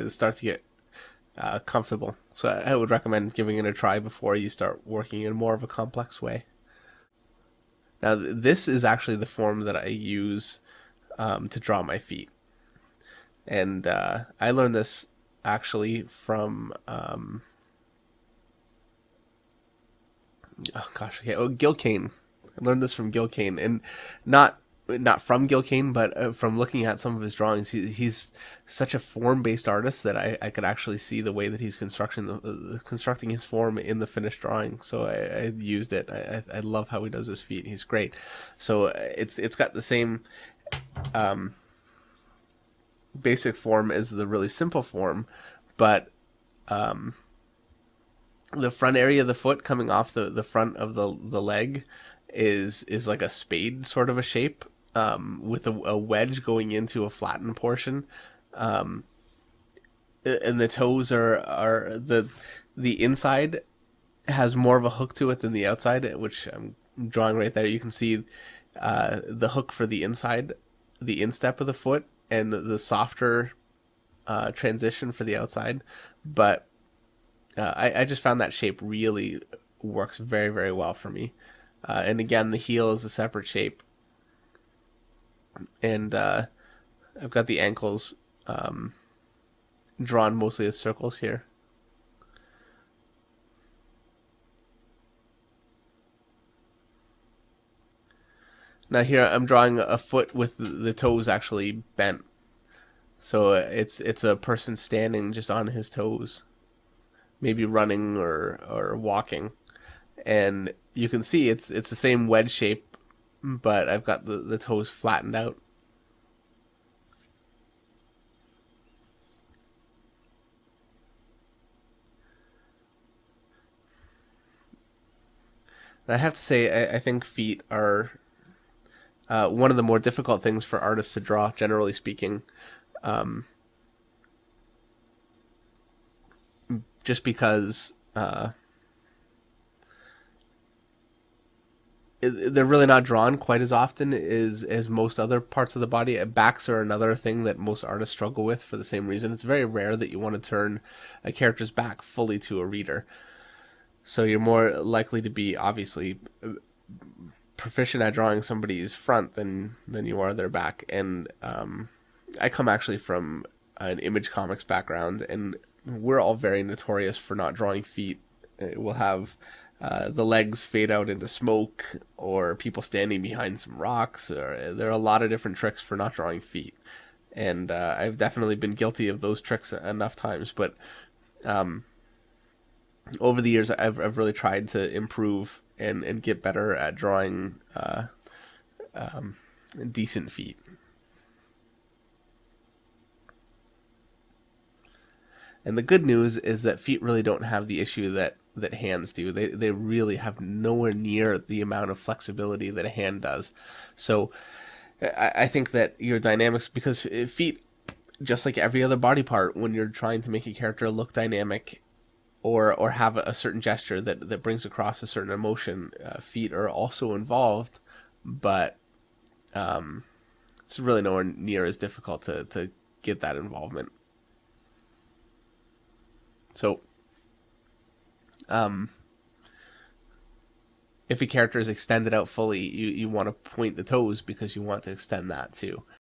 start to get comfortable. So I would recommend giving it a try before you start working in more of a complex way. Now, this is actually the form that I use to draw my feet. And I learned this actually from oh gosh, okay, Gil Kane. I learned this from Gil Kane, and not not from Gil Kane, but from looking at some of his drawings. He's such a form-based artist that I could actually see the way that he's constructing his form in the finished drawing. So I used it. I love how he does his feet. He's great. So it's got the same basic form as the really simple form, but the front area of the foot coming off the front of the leg is like a spade sort of a shape, with a wedge going into a flattened portion, and the toes are the inside has more of a hook to it than the outside, which I'm drawing right there. You can see the hook for the inside, the instep of the foot, and the softer transition for the outside. But I just found that shape really works very, very well for me. And again, the heel is a separate shape. And I've got the ankles drawn mostly as circles here. Now here I'm drawing a foot with the toes actually bent. So it's a person standing just on his toes, maybe running or walking. And you can see it's the same wedge shape, but I've got the toes flattened out. And I have to say, I think feet are one of the more difficult things for artists to draw, generally speaking, just because they're really not drawn quite as often as most other parts of the body. Backs are another thing that most artists struggle with for the same reason. It's very rare that you want to turn a character's back fully to a reader. So you're more likely to be obviously proficient at drawing somebody's front than you are their back. And I come actually from an Image Comics background, and we're all very notorious for not drawing feet. We'll have the legs fade out into smoke, or people standing behind some rocks. Or there are a lot of different tricks for not drawing feet, and I've definitely been guilty of those tricks enough times. But over the years, I've really tried to improve and get better at drawing decent feet. And the good news is that feet really don't have the issue that hands do. They really have nowhere near the amount of flexibility that a hand does. So I think that your dynamics, because feet, just like every other body part, when you're trying to make a character look dynamic or have a certain gesture that brings across a certain emotion, feet are also involved, but it's really nowhere near as difficult to get that involvement. So um, if a character is extended out fully, you want to point the toes because you want to extend that too.